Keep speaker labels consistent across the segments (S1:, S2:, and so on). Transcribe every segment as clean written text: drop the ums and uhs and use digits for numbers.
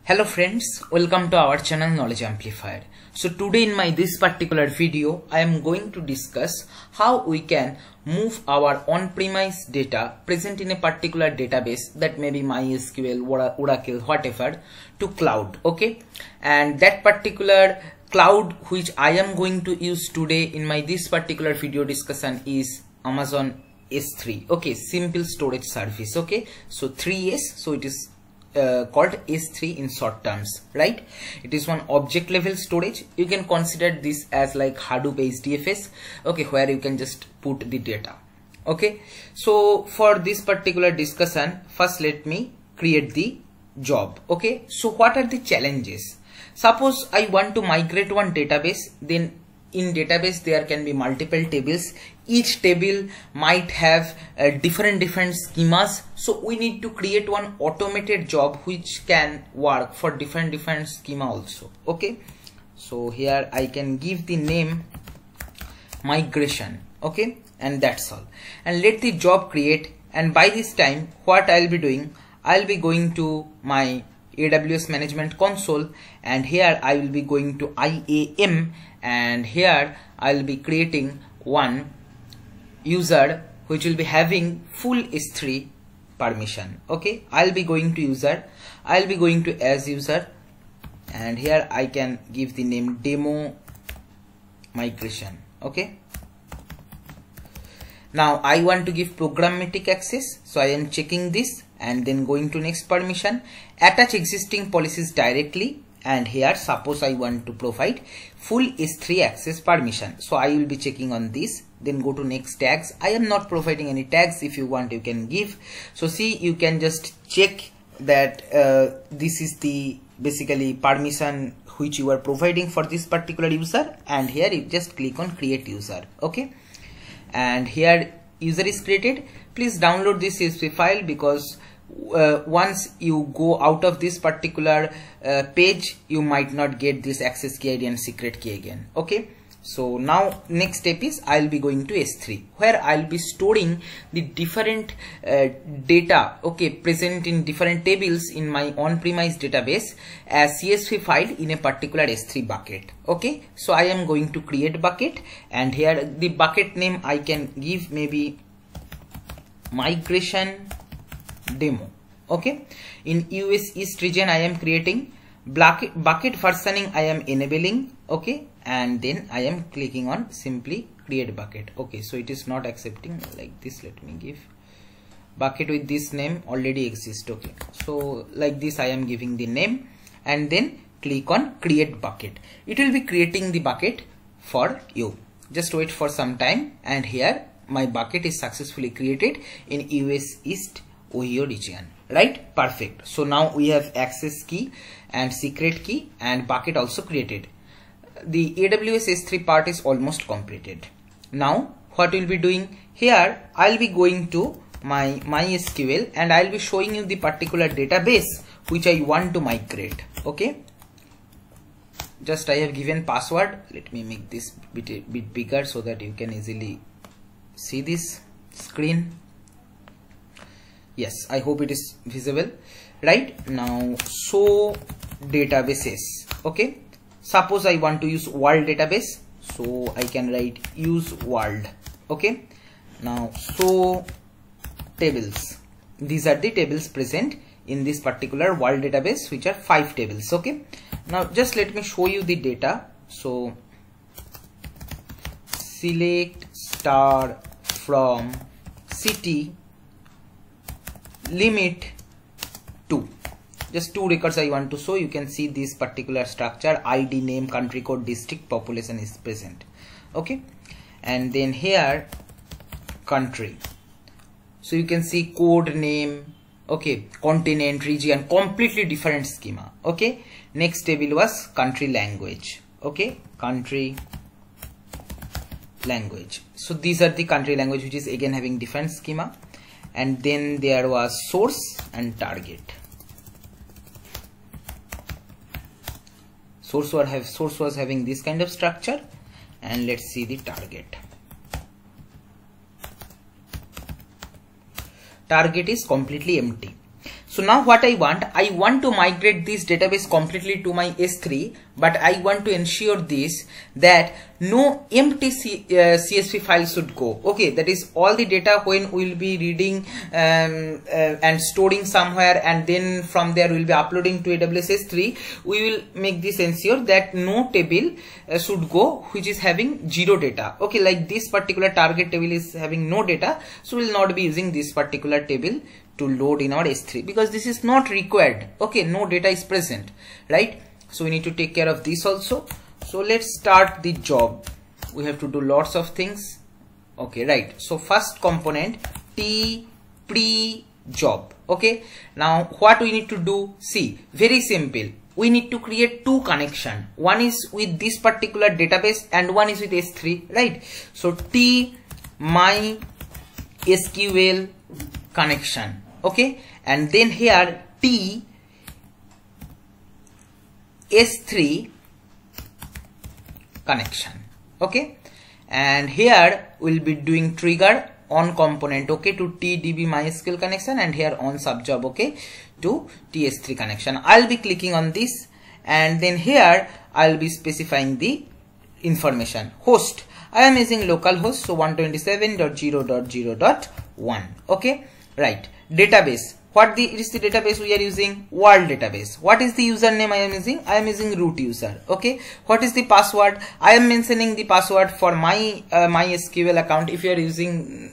S1: Hello friends, welcome to our channel Knowledge Amplifier. So today in this particular video, I am going to discuss how we can move our on-premise data present in a particular database, that may be MySQL, Oracle, whatever, to cloud. Okay, and that particular cloud which I am going to use today in this particular video discussion is Amazon S3. Okay, simple storage service. Okay, so 3S, so it is called S3 in short terms, right? It is one object level storage. You can consider this as like Hadoop HDFS, okay, where you can just put the data. Okay, so for this particular discussion, first let me create the job. Okay, so what are the challenges? Suppose I want to migrate one database, then in database there can be multiple tables. Each table might have different schemas, so we need to create one automated job which can work for different schema also. Okay, so here I can give the name migration. Okay, and that's all, and let the job create. And by this time what I'll be doing, I'll be going to my AWS management console, and here I will be going to IAM, and here I'll be creating one user which will be having full S3 permission. Okay, I'll be going to user, I'll be going to as user, and here I can give the name demo migration. Okay, now I want to give programmatic access, so I am checking this and then going to next permission, attach existing policies directly, and here suppose I want to provide full S3 access permission, so I will be checking on this. Then go to next tags. I am not providing any tags. If you want, you can give. So see, you can just check that this is the basically permission which you are providing for this particular user, and here you just click on create user. Okay, and here user is created. Please download this CSV file, because once you go out of this particular page, you might not get this access key ID and secret key again. Okay, so now next step is I'll be going to S3, where I'll be storing the different data, okay, present in different tables in my on-premise database as CSV file in a particular S3 bucket. Okay, so I am going to create bucket, and here the bucket name I can give maybe migration demo. Okay, in US East region I am creating bucket versioning, I am enabling. Okay, and then I am clicking on simply create bucket. Okay, so it is not accepting like this. Let me give bucket with this name already exists. Okay, so like this I am giving the name, and then click on create bucket. It will be creating the bucket for you. Just wait for some time, and here my bucket is successfully created in US East Ohio region, right? Perfect. So now we have access key and secret key and bucket also created. The AWS S3 part is almost completed. Now what we'll be doing here, I'll be going to my MySQL, and I'll be showing you the particular database which I want to migrate. Okay, just I have given password. Let me make this bit bigger so that you can easily see this screen. Yes, I hope it is visible right now. So databases. Okay, suppose I want to use world database, so I can write use world. Okay, now so tables, these are the tables present in this particular world database, which are 5 tables. Okay, now just let me show you the data. So select star from city limit 2, just 2 records I want to show. You can see this particular structure, ID, name, country code, district, population is present. Okay, and then here country, so you can see code name, okay, continent, region, completely different schema. Okay, next table was country language. Okay, country language, so these are the country language which is again having different schema. And then there was source and target. Source was having this kind of structure, and let's see the target. Target is completely empty. So now what I want to migrate this database completely to my S3, but I want to ensure this that no empty CSV file should go. Okay, that is all the data when we will be reading and storing somewhere, and then from there we will be uploading to AWS S3. We will make this ensure that no table should go which is having zero data. Okay, like this particular target table is having no data, so we will not be using this particular table to load in our S3 because this is not required. Okay, no data is present, right? So we need to take care of this also. So let's start the job. We have to do lots of things. Okay, right. So first component T pre job. Okay, now what we need to do? See, very simple. We need to create two connections. One is with this particular database and one is with S3, right? So T my SQL connection. Okay, and then here T S3 connection. Okay, and here we'll be doing trigger on component, okay, to TDB MySQL connection, and here on subjob, okay, to TS3 connection. I'll be clicking on this, and then here I'll be specifying the information. Host, I am using localhost, so 127.0.0.1. okay, right. Database, what is the database we are using? World database. What is the username I am using? I am using root user. Okay, what is the password? I am mentioning the password for my MySQL account. If you are using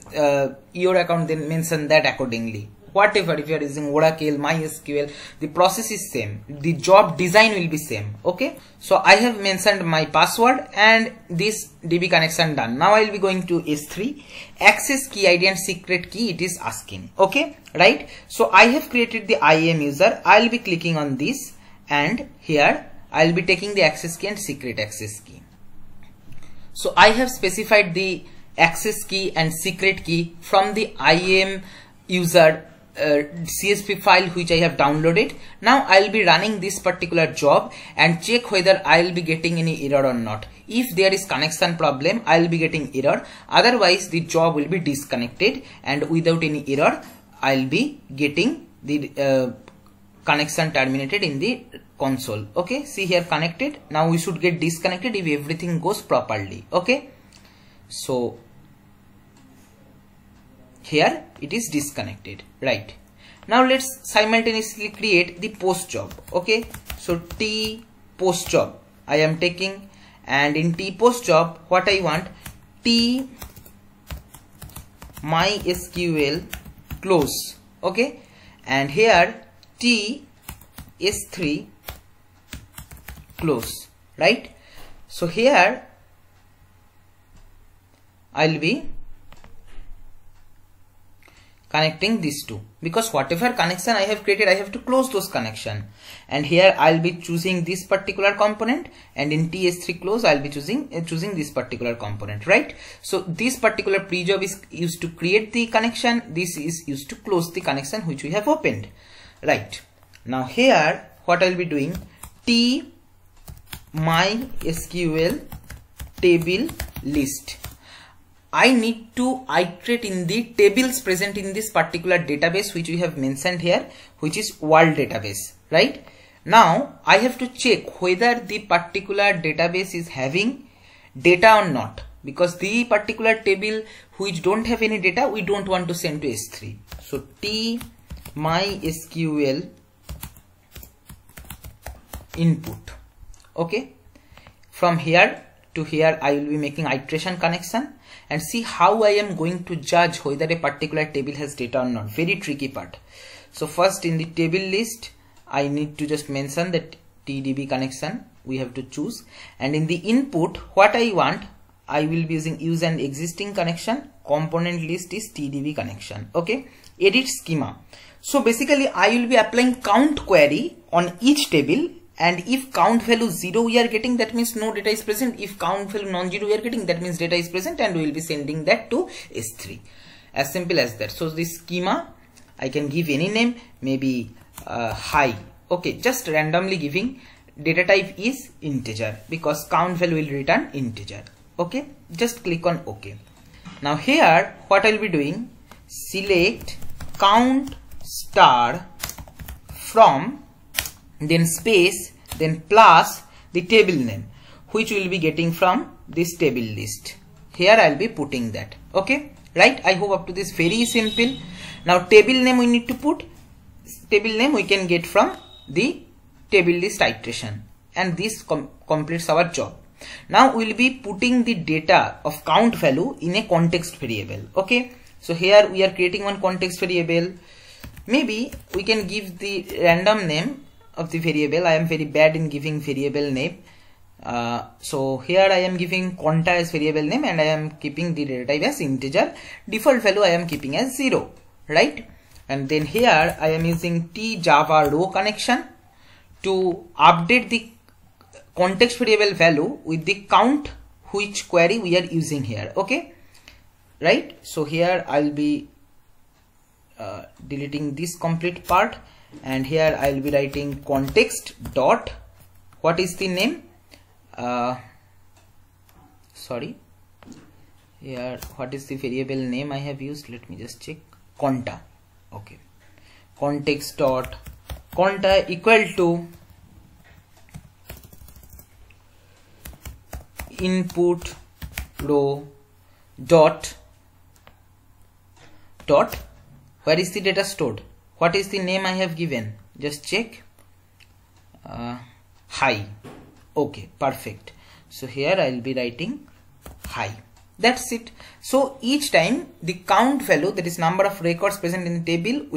S1: your account, then mention that accordingly. Whatever, if you are using Oracle, MySQL, the process is same, the job design will be same. Okay, so I have mentioned my password and this DB connection done. Now I will be going to S3, access key ID and secret key it is asking. Okay, right. So I have created the IAM user. I will be clicking on this, and here I will be taking the access key and secret access key. So I have specified the access key and secret key from the IAM user CSV file which I have downloaded. Now I will be running this particular job and check whether I will be getting any error or not. If there is connection problem, I will be getting error. Otherwise the job will be disconnected, and without any error I will be getting the connection terminated in the console. Okay, see here connected. Now we should get disconnected if everything goes properly. Okay, so here it is disconnected, right? Now let's simultaneously create the post job. Okay, so T post job I am taking, and in T post job what I want, T MySQL close. Okay, and here T S3 close, right? So here I'll be connecting these two, because whatever connection I have created, I have to close those connection. And here I'll be choosing this particular component, and in TS3 close I'll be choosing this particular component, right? So this particular pre-job is used to create the connection. This is used to close the connection which we have opened, right? Now here what I'll be doing, T MySQL table list. I need to iterate in the tables present in this particular database which we have mentioned here, which is world database, right? Now I have to check whether the particular database is having data or not, because the particular table which don't have any data we don't want to send to S3. So T MySQL input. Okay, from here to here I will be making iteration connection, and see how I am going to judge whether a particular table has data or not. Very tricky part. So first in the table list I need to just mention that TDB connection we have to choose, and in the input what I want, I will be using use an existing connection. Component list is TDB connection. Okay, edit schema. So basically I will be applying count query on each table, and if count value 0 we are getting, that means no data is present. If count value non-zero we are getting, that means data is present, and we will be sending that to S3. As simple as that. So this schema I can give any name, maybe hi. Okay, just randomly giving. Data type is integer because count value will return integer. Okay, just click on OK. Now here what I will be doing, select count star from, then space, then plus the table name, which we will be getting from this table list. Here I will be putting that. Okay, right? I hope up to this very simple. Now table name we need to put. Table name we can get from the table list iteration, and this completes our job. Now we will be putting the data of count value in a context variable. Okay, so here we are creating one context variable. Maybe we can give the random name of the variable. I am very bad in giving variable name. So here I am giving conta as variable name, and I am keeping the data type as integer. Default value I am keeping as 0, right? And then here I am using tjava row connection to update the context variable value with the count which query we are using here. Okay, right? So here I'll be deleting this complete part, and here I'll be writing context dot, what is the name? Sorry, here what is the variable name I have used? Let me just check. Conta. Okay, context dot conta equal to input row dot where is the data stored? What is the name I have given? Just check. Hi. Okay, perfect. So here I will be writing hi. That's it. So each time the count value, that is number of records present in the table,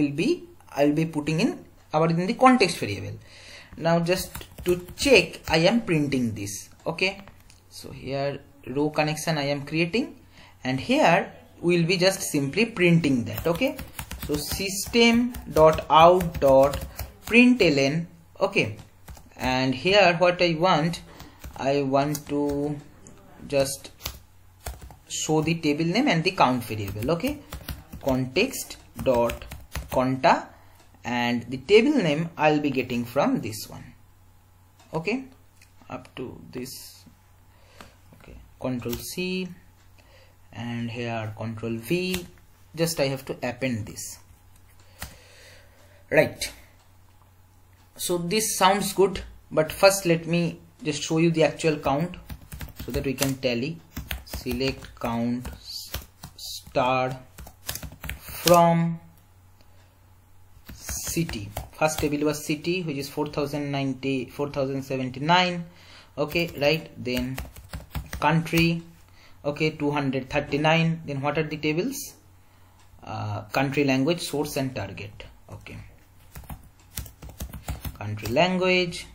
S1: I will be putting in the context variable. Now just to check, I am printing this. Okay, so here row connection I am creating, and here we will be just simply printing that. Okay, so system.out.println. Okay, and here what I want to just show the table name and the count variable. Okay, context dot conta, and the table name I'll be getting from this one. Okay, up to this. Okay, Control C, and here Control V. Just I have to append this. Right. So this sounds good, but first let me just show you the actual count so that we can tally. Select count star from city. First table was city, which is 4079. Okay, right? Then country. Okay, 239. Then what are the tables? Country, language, source, and target. Okay, country, language,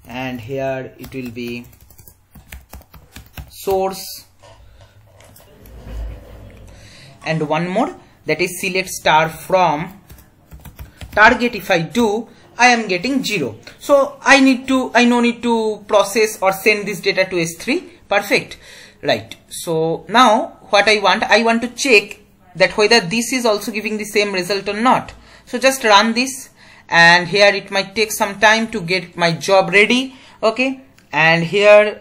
S1: and here it will be source, and one more, that is select star from target. If I do, I am getting 0. So I no need to process or send this data to S3. Perfect, right? So now what I want to check that whether this is also giving the same result or not. So just run this, and here it might take some time to get my job ready. Okay, and here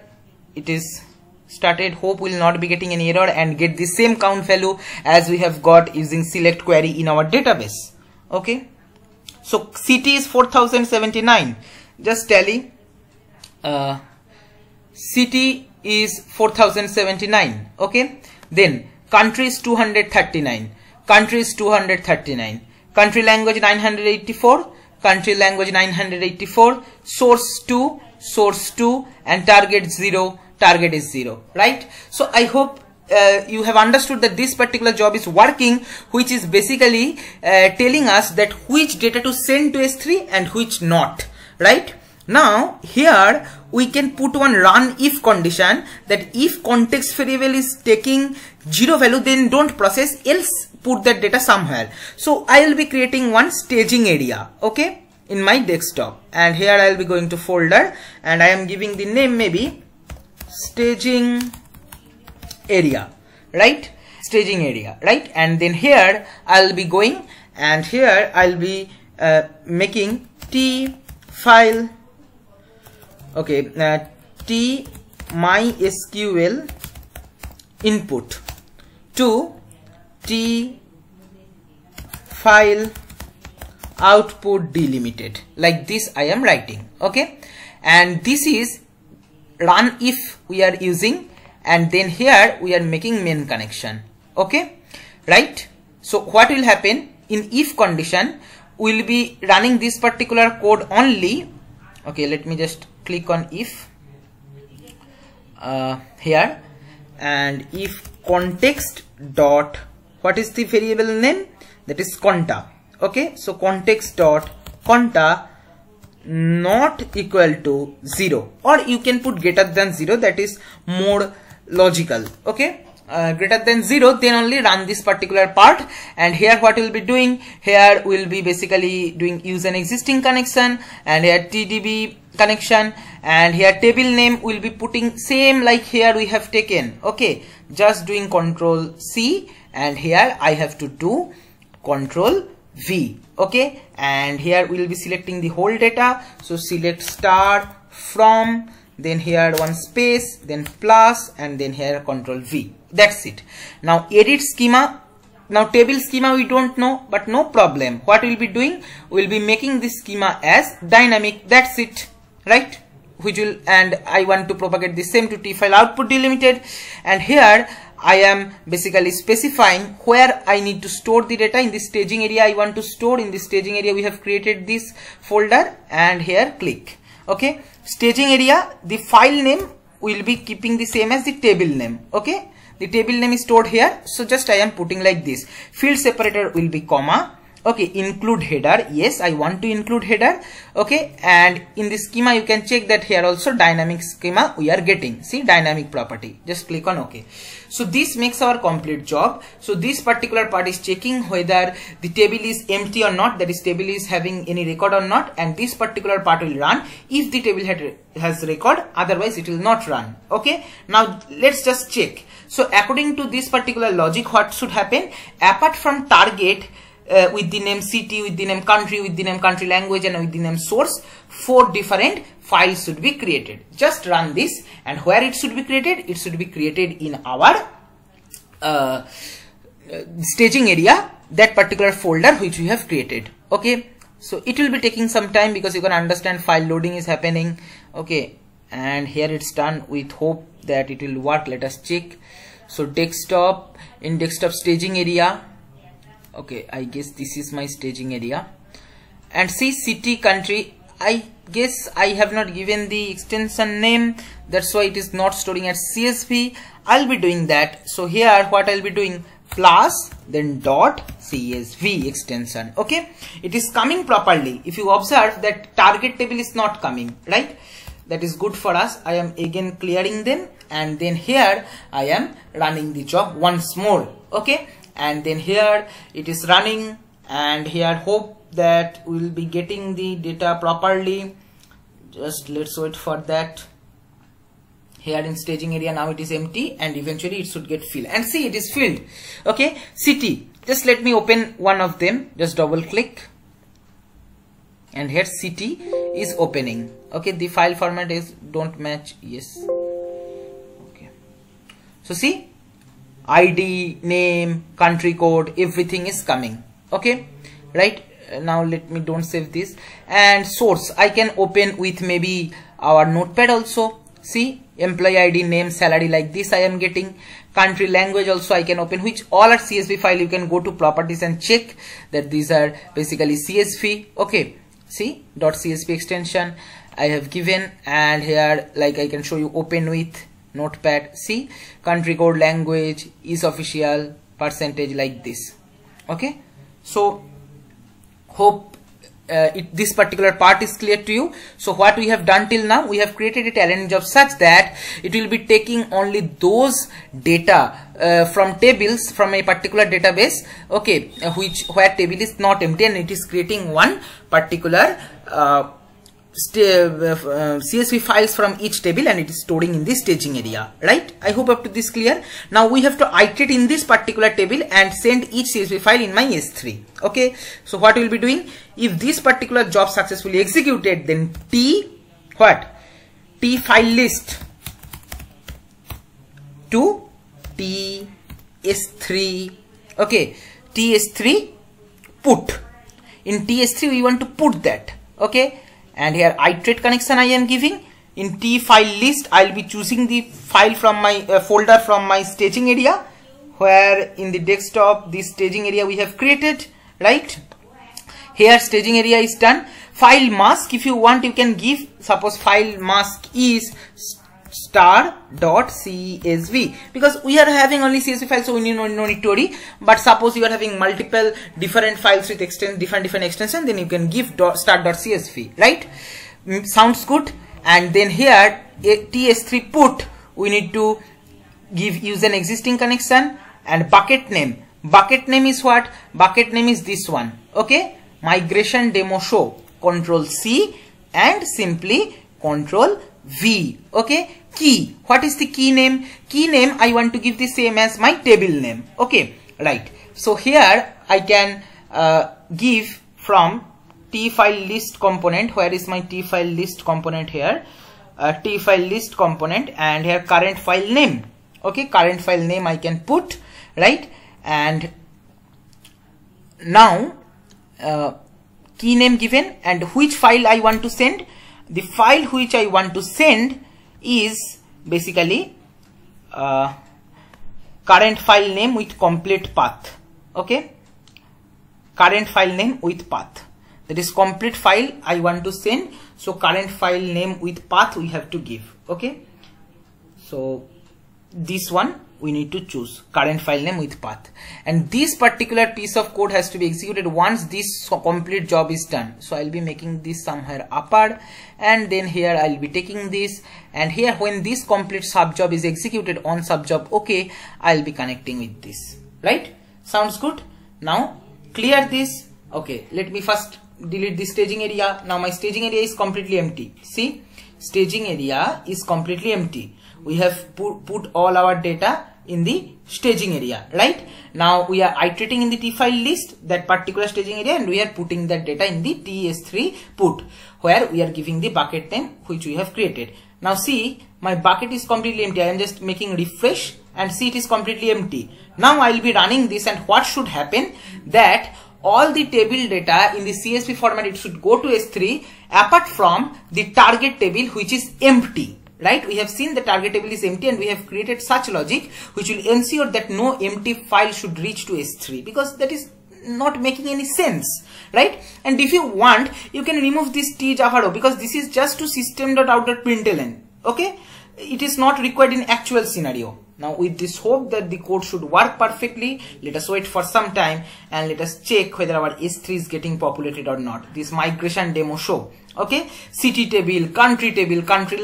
S1: it is started. Hope will not be getting any error and get the same count value as we have got using select query in our database. Okay, so city is 4079. Just tally. City is 4079. Okay, then country is 239. Country is 239. Country, language 984. Country, language 984. Source 2. Source 2, and target 0. Target is 0. Right? So I hope you have understood that this particular job is working, which is basically telling us that which data to send to S3 and which not. Right? Now here we can put one run if condition, that if context variable is taking 0 value, then don't process, else put that data somewhere. So I will be creating one staging area. Okay, in my desktop, and here I will be going to folder, and I am giving the name maybe staging area. Right, staging area. Right, and then here I will be going, and here I will be making t file. Okay, t mysql input to t file output delimited, like this I am writing. Okay, and this is run if we are using, and then here we are making main connection. Okay, right? So what will happen in if condition, we will be running this particular code only. Okay, let me just click on if here, and if context dot, what is the variable name? That is conta. Okay, so context dot conta not equal to 0, or you can put greater than 0, that is more logical. Okay, greater than 0, then only run this particular part. And here what we'll be doing, here we'll be basically doing use an existing connection, and here TDB connection, and here table name will be putting same like here we have taken. Okay, just doing Control C, and here I have to do Control V. Okay, and here we will be selecting the whole data. So select star from, then here one space, then plus, and then here Control V. That's it. Now edit schema. Now table schema we don't know, but no problem. What we'll be doing, we'll be making this schema as dynamic. That's it, right? Which will, and I want to propagate the same to T file output delimited, and here I am basically specifying where I need to store the data. In this staging area I want to store. In this staging area we have created this folder, and here click. Okay, staging area, the file name will be keeping the same as the table name. Okay, the table name is stored here, so just I am putting like this. Field separator will be comma. Okay, include header, yes, I want to include header. Okay, and in the schema you can check that here also dynamic schema we are getting. See, dynamic property, just click on OK. So this makes our complete job. So this particular part is checking whether the table is empty or not, that is table is having any record or not, and this particular part will run if the table has record, otherwise it will not run. Okay, now let's just check. So according to this particular logic, what should happen, apart from target, with the name city, with the name country, with the name country language, and with the name source, 4 different files should be created. Just run this, and where it should be created? It should be created in our staging area, that particular folder which we have created. Okay, so it will be taking some time because you can understand file loading is happening. Okay, and here it's done. With hope that it will work. Let us check. So desktop, in desktop staging area. Okay, I guess this is my staging area, and see city, country. I guess I have not given the extension name, that's why it is not storing as CSV. I'll be doing that. So here what I'll be doing, plus then dot CSV extension. Okay, it is coming properly. If you observe that target table is not coming, right? That is good for us. I am again clearing them, and then here I am running the job once more. Okay, and then here it is running, and here hope that we will be getting the data properly. Just let's wait for that. Here in staging area now it is empty, and eventually it should get filled, and see it is filled. Okay, city, just let me open one of them, just double click, and here city is opening. Okay, the file format is don't match, yes. Okay, so see, ID, name, country code, everything is coming. Okay, right? Now let me don't save this. And source I can open with maybe our notepad also. See, employee ID, name, salary, like this I am getting. Country, language also I can open, which all are CSV file. You can go to properties and check that these are basically CSV. Okay, see, .csv extension I have given, and here like I can show you open with notepad. See, country code, language, is official, percentage, like this. Okay, so hope this particular part is clear to you. So what we have done till now, we have created a talent job such that it will be taking only those data from tables from a particular database, okay, where table is not empty, and it is creating one particular CSV files from each table, and it is storing in this staging area, right? I hope up to this clear. Now we have to iterate in this particular table and send each CSV file in my S3. Okay, so what we will be doing, if this particular job successfully executed, then T file list to TS3. Okay, TS3 put. In TS3 we want to put that. Okay, and here iterate connection I am giving. In T file list I'll be choosing the file from my folder from my staging area, where in the desktop this staging area we have created, right? Here staging area is done. File mask, if you want you can give, suppose file mask is star.csv, because we are having only CSV files, so we no need to worry. But suppose you are having multiple different files with different extension, then you can give start.csv, right? Sounds good. And then here TS3 put, we need to give use an existing connection. And bucket name is what? Bucket name is this one. Okay, migration demo show, Control C and simply Control V. Okay, key, what is the key name? Key name I want to give the same as my table name. Okay, right. So here I can give from T file list component. Where is my T file list component? Here T file list component, and here current file name. Okay, current file name I can put, right? And now key name given, and which file I want to send. The file which I want to send is basically current file name with complete path. Okay, current file name with path, that is complete file I want to send. So current file name with path we have to give. Okay, so this one we need to choose, current file name with path, and this particular piece of code has to be executed once this complete job is done. So I'll be making this somewhere upper, and then here I'll be taking this, and here when this complete sub job is executed on sub job, okay, I'll be connecting with this, right? Sounds good. Now clear this. Okay, let me first delete the staging area. Now my staging area is completely empty. See, staging area is completely empty. We have put all our data in the staging area, right? Now we are iterating in the T file list, that particular staging area, and we are putting that data in the TS3 put, where we are giving the bucket name which we have created. Now see, my bucket is completely empty. I am just making refresh and see it is completely empty. Now I will be running this, and what should happen, that all the table data in the CSV format, it should go to S3 apart from the target table which is empty. Right, we have seen the target table is empty, and we have created such logic which will ensure that no empty file should reach to S3, because that is not making any sense, right? And if you want, you can remove this T Java row, because this is just to system.out.println. Okay, it is not required in actual scenario. Now with this hope that the code should work perfectly, let us wait for some time and let us check whether our S3 is getting populated or not. This migration demo show. Okay, city table, country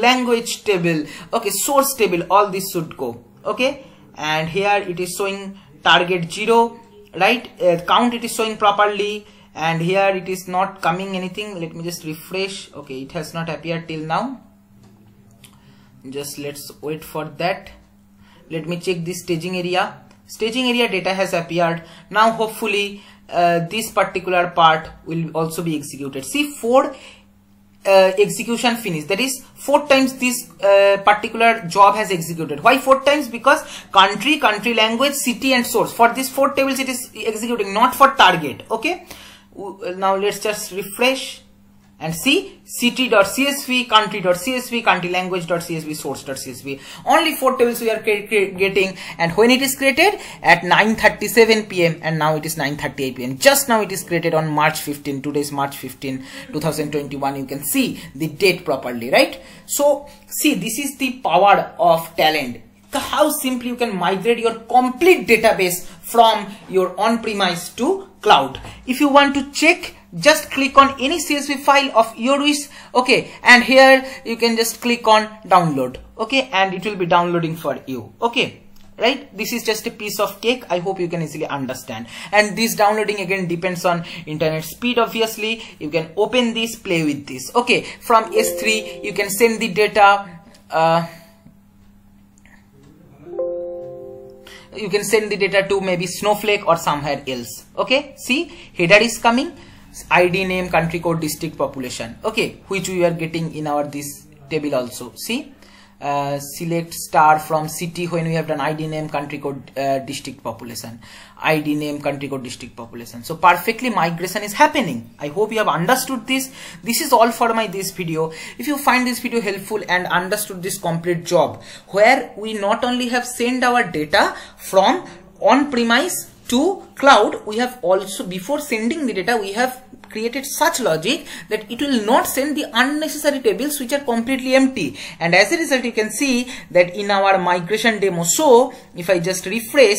S1: language table, okay, source table, all this should go. Okay, and here it is showing target 0, right? Count it is showing properly, and here it is not coming anything. Let me just refresh. Okay, it has not appeared till now. Just let's wait for that. Let me check this staging area. Staging area data has appeared. Now hopefully this particular part will also be executed. See, 4 execution finished, that is 4 times this particular job has executed. Why 4 times? Because country language, city and source, for these 4 tables it is executing, not for target. Okay, now let's just refresh and see, city.csv, country.csv, country language.csv, source.csv. Only 4 tables we are getting, and when it is created at 9:37 PM, and now it is 9:38 PM. Just now it is created on March 15. Today is March 15, 2021. You can see the date properly, right? So see, this is the power of Talend. How simply you can migrate your complete database from your on-premise to cloud. If you want to check, just click on any CSV file of your wish. Okay, and here you can just click on download. Okay, and it will be downloading for you. Okay, right? This is just a piece of cake. I hope you can easily understand. And this downloading again depends on internet speed. Obviously, you can open this, play with this. Okay, from S3 you can send the data. You can send the data to maybe Snowflake or somewhere else. Okay, see, header is coming, ID, name, country code, district, population. Okay, which we are getting in our this table also. See, select star from city when we have done ID name, country code, district population, ID name, country code, district population. So perfectly migration is happening. I hope you have understood this. This is all for this video. If you find this video helpful and understood this complete job, where we not only have sent our data from on-premise to cloud, we have also, before sending the data, we have created such logic that it will not send the unnecessary tables which are completely empty. And as a result, you can see that in our migration demo show, if I just refresh,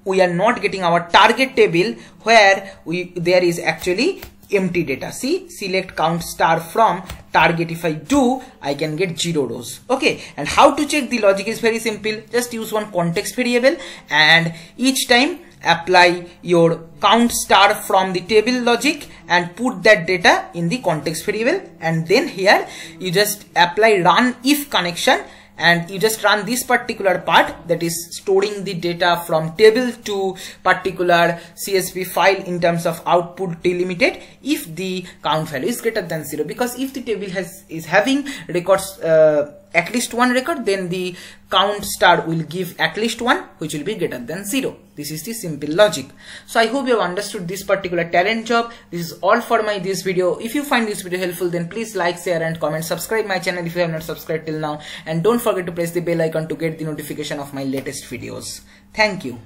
S1: we are not getting our target table where there is actually empty data. See, select count star from target. If I do, I can get 0 rows. Okay, and how to check the logic is very simple. Just use one context variable, and each time apply your count star from the table logic and put that data in the context variable, and then here you just apply run if connection, and you just run this particular part, that is storing the data from table to particular CSV file in terms of output delimited if the count value is greater than 0. Because if the table is having records at least one record, then the count star will give at least 1, which will be greater than 0. This is the simple logic. So I hope you have understood this particular talent job. This is all for this video. If you find this video helpful, then please like, share and comment. Subscribe my channel if you have not subscribed till now, and don't forget to press the bell icon to get the notification of my latest videos. Thank you.